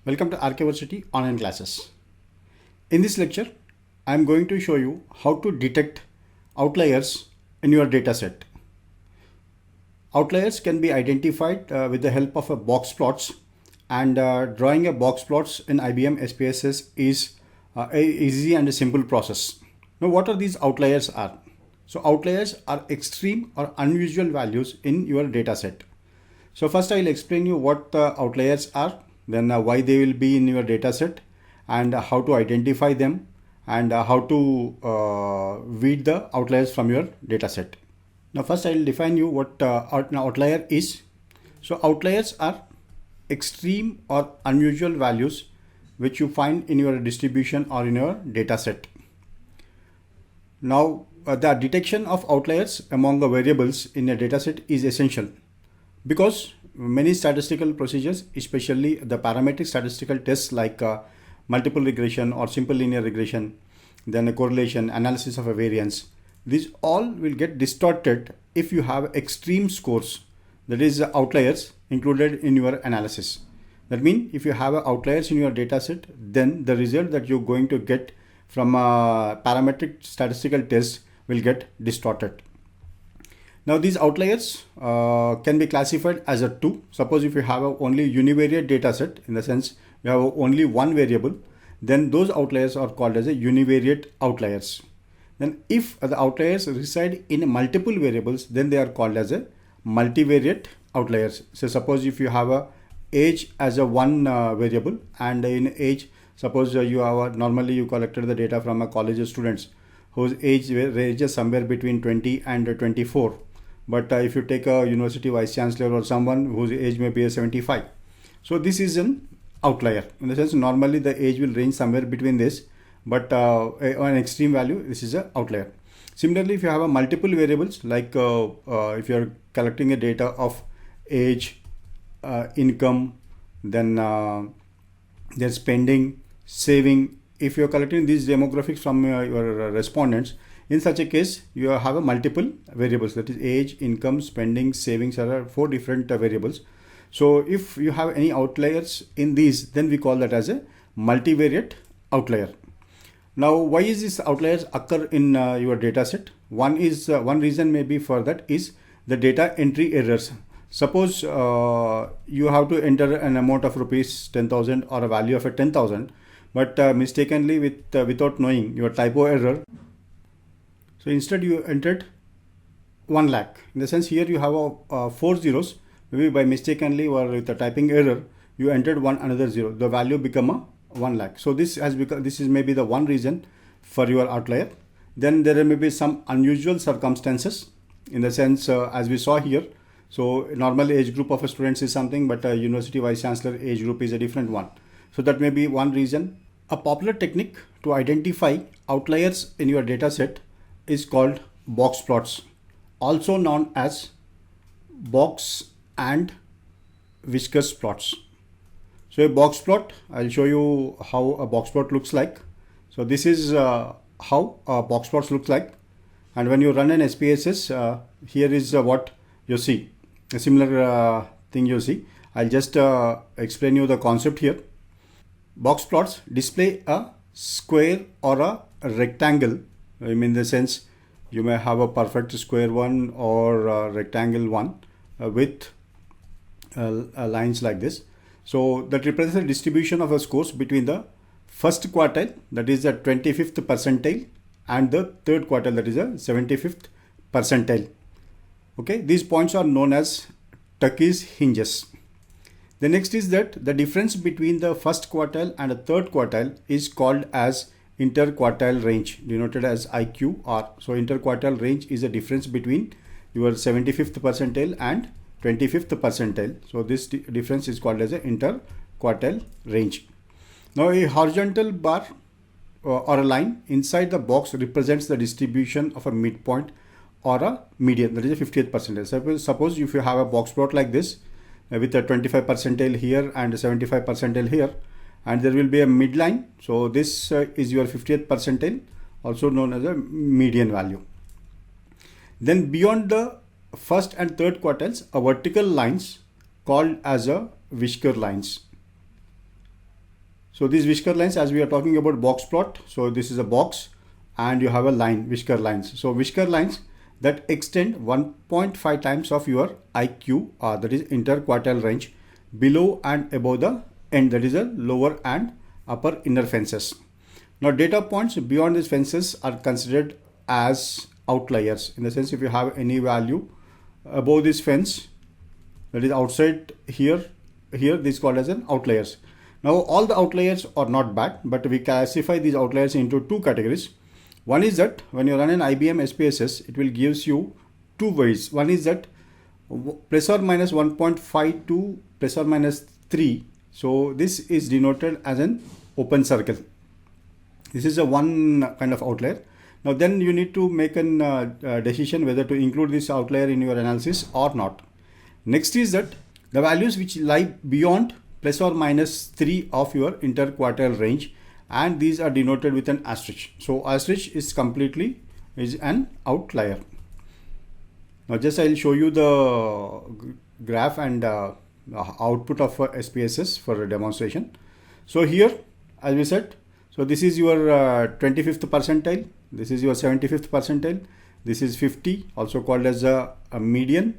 Welcome to Archiversity online classes. In this lecture, I am going to show you how to detect outliers in your dataset. Outliers can be identified with the help of a box plots, and drawing a box plots in IBM SPSS is a easy and a simple process. Now, what are these outliers are? So outliers are extreme or unusual values in your dataset. So first I will explain you what the outliers are, then why they will be in your dataset, and how to identify them, and how to weed the outliers from your dataset. Now first I will define you what an outlier is. So outliers are extreme or unusual values which you find in your distribution or in your dataset. Now the detection of outliers among the variables in a dataset is essential because many statistical procedures, especially the parametric statistical tests like multiple regression or simple linear regression, then a correlation, analysis of a variance, these all will get distorted if you have extreme scores, that is outliers included in your analysis. That means if you have outliers in your dataset, then the result that you're going to get from a parametric statistical test will get distorted. Now these outliers can be classified as a two. Suppose if you have a only univariate data set, in the sense you have only one variable, then those outliers are called as a univariate outliers. Then if the outliers reside in multiple variables, then they are called as a multivariate outliers. So suppose if you have a age as a one variable, and in age, suppose you have normally you collected the data from a college students whose age ranges somewhere between 20 and 24. But if you take a university vice chancellor or someone whose age may be 75, so this is an outlier. In the sense, normally the age will range somewhere between this, but on extreme value, this is an outlier. Similarly, if you have a multiple variables, like if you are collecting a data of age, income, then their spending, saving, if you are collecting these demographics from your respondents, in such a case, you have a multiple variables, that is age, income, spending, savings are four different variables. So if you have any outliers in these, then we call that as a multivariate outlier. Now, why is this outliers occur in your data set? One reason maybe for that is the data entry errors. Suppose you have to enter an amount of rupees 10,000 or a value of a 10,000, but mistakenly without knowing your typo error. So instead you entered 1 lakh. In the sense, here you have 4 zeros. Maybe by mistakenly or with a typing error, you entered another zero. The value become a 1 lakh. So this is maybe the one reason for your outlier. Then there may be some unusual circumstances. In the sense, as we saw here, so normal age group of students is something, but a university vice chancellor age group is a different one. So that may be one reason. A popular technique to identify outliers in your data set is called box plots, also known as box and whiskers plots. So a box plot, I'll show you how a box plot looks like. So this is how a box plot looks like, and when you run an SPSS, here is what you see. A similar thing you see. I'll just explain you the concept here. Box plots display a square or a rectangle. I mean, in the sense, you may have a perfect square one or a rectangle one with lines like this. So that represents the distribution of the scores between the first quartile, that is the 25th percentile, and the third quartile, that is the 75th percentile. Okay, these points are known as Tukey's hinges. The next is that the difference between the first quartile and the third quartile is called as interquartile range, denoted as IQR. So interquartile range is the difference between your 75th percentile and 25th percentile. So this difference is called as an interquartile range. Now a horizontal bar or a line inside the box represents the distribution of a midpoint or a median, that is a 50th percentile. Suppose if you have a box plot like this with a 25 percentile here and a 75 percentile here, and there will be a midline. So this is your 50th percentile, also known as a median value. Then beyond the first and third quartiles, a vertical lines called as a whisker lines. So these whisker lines, as we are talking about box plot, so this is a box and you have a line, whisker lines. So whisker lines that extend 1.5 times of your IQ, that is interquartile range, below and above the end, that is a lower and upper inner fences. Now data points beyond these fences are considered as outliers, in the sense if you have any value above this fence, that is outside here, this is called as an outliers. Now all the outliers are not bad, but we classify these outliers into two categories. One is that when you run an IBM SPSS, it will gives you two ways. One is that plus or minus 1.5 to plus or minus 3. So this is denoted as an open circle. This is a one kind of outlier. Now then you need to make a decision whether to include this outlier in your analysis or not. Next is that the values which lie beyond plus or minus 3 of your interquartile range, and these are denoted with an asterisk. So asterisk is completely is an outlier. Now just I'll show you the graph and output of SPSS for a demonstration. So here, as we said, so this is your 25th percentile, this is your 75th percentile, this is 50, also called as a median.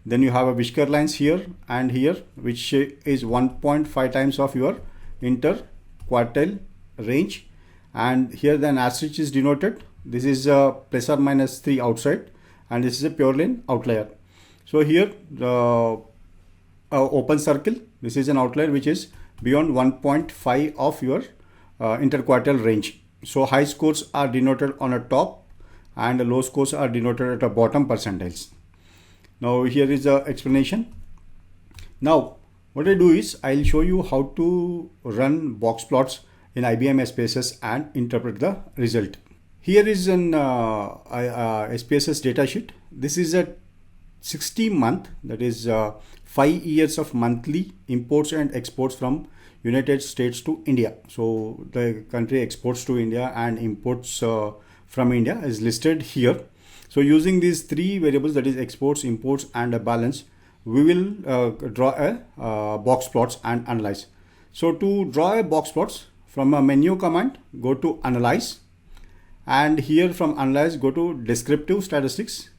Then you have a whisker lines here and here, which is 1.5 times of your interquartile range, and here then asterisk is denoted. This is plus or minus 3 outside, and this is a purely an outlier. So here the open circle, this is an outlier which is beyond 1.5 of your interquartile range. So high scores are denoted on a top and the low scores are denoted at the bottom percentiles. Now here is the explanation. Now what I do is I'll show you how to run box plots in IBM SPSS and interpret the result. Here is an SPSS datasheet. This is a 60-month, that is 5 years of monthly imports and exports from United States to India. So the country exports to India and imports from India is listed here. So using these three variables, that is exports, imports and a balance, we will draw a box plots and analyze. So to draw a box plots, from a menu command, go to analyze, and here from analyze go to descriptive statistics.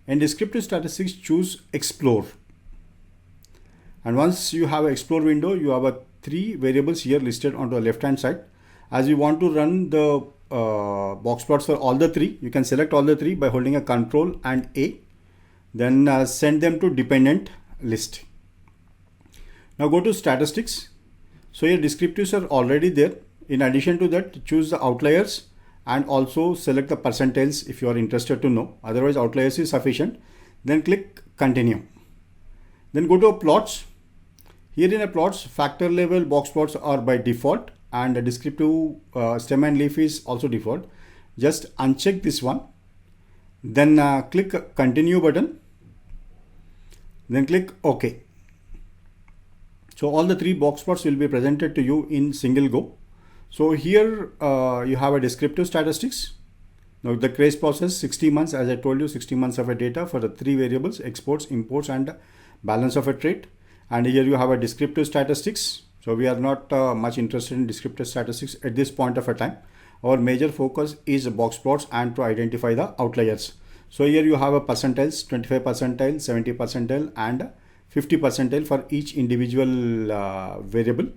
In descriptive statistics, choose explore, and once you have an explore window, you have a three variables here listed on the left hand side. As you want to run the box plots for all the three, you can select all the three by holding a Control and A, then send them to dependent list. Now go to statistics. So your descriptives are already there. In addition to that, choose the outliers and also select the percentiles if you are interested to know. Otherwise outliers is sufficient. Then click continue. Then go to plots. Here in a plots, factor level box plots are by default, and the descriptive stem and leaf is also default. Just uncheck this one. Then click continue button. Then click OK. So all the three box plots will be presented to you in single go. So here you have a descriptive statistics. Now the craze process 60 months, as I told you, 60 months of a data for the three variables, exports, imports and balance of a trade. And here you have a descriptive statistics. So we are not much interested in descriptive statistics at this point of a time. Our major focus is box plots and to identify the outliers. So here you have a percentiles, 25 percentile, 70 percentile and 50 percentile for each individual variable.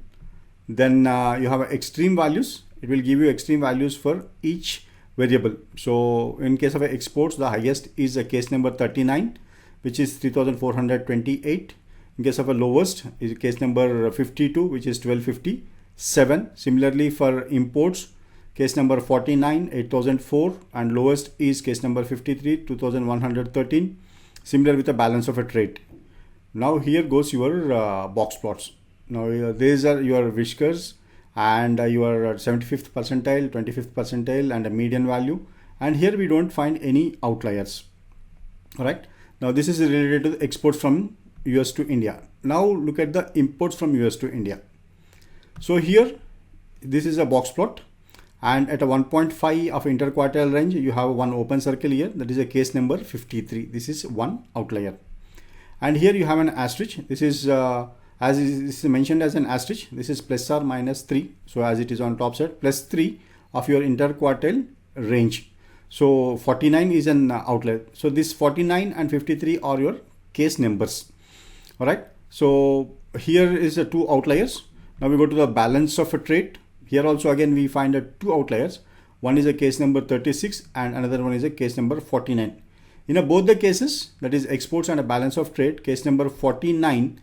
Then you have extreme values. It will give you extreme values for each variable. So in case of exports, the highest is a case number 39, which is 3428. In case of a lowest is case number 52, which is 1257. Similarly for imports, case number 49, 8004, and lowest is case number 53, 2113. Similar with the balance of a trade. Now here goes your box plots. Now these are your whiskers and your 75th percentile, 25th percentile and a median value. And here we don't find any outliers. All right. Now this is related to the exports from US to India. Now look at the imports from US to India. So here, this is a box plot, and at a 1.5 of interquartile range, you have one open circle here. That is a case number 53. This is one outlier. And here you have an asterisk. This is as is mentioned as an asterisk, this is plus or minus 3. So as it is on top side, plus 3 of your interquartile range. So 49 is an outlier. So this 49 and 53 are your case numbers. All right. So here is the two outliers. Now we go to the balance of a trade. Here also again we find two outliers. One is a case number 36 and another one is a case number 49. In both the cases, that is exports and a balance of trade, case number 49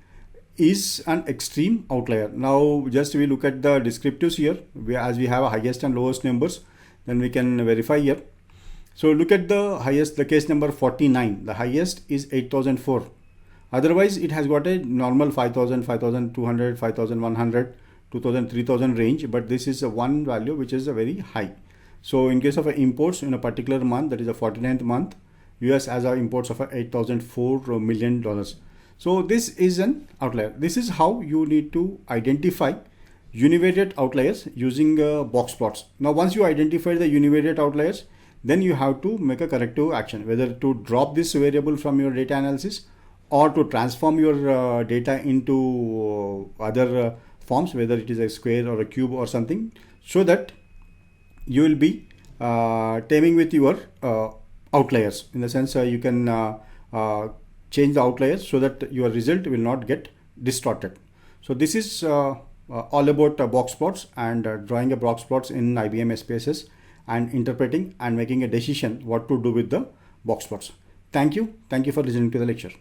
is an extreme outlier. Now just we look at the descriptives here, as we have a highest and lowest numbers, then we can verify here. So look at the highest, the case number 49, the highest is 8004. Otherwise it has got a normal 5000, 5200, 5100, 2000, 3000 range, but this is a one value which is a very high. So in case of imports in a particular month, that is the 49th month, US has imports of $8,004 million. So this is an outlier. This is how you need to identify univariate outliers using box plots. Now once you identify the univariate outliers, then you have to make a corrective action, whether to drop this variable from your data analysis or to transform your data into other forms, whether it is a square or a cube or something, so that you will be taming with your outliers. In the sense you can change the outliers so that your result will not get distorted. So this is all about box plots and drawing a box plots in IBM SPSS and interpreting and making a decision what to do with the box plots. Thank you for listening to the lecture.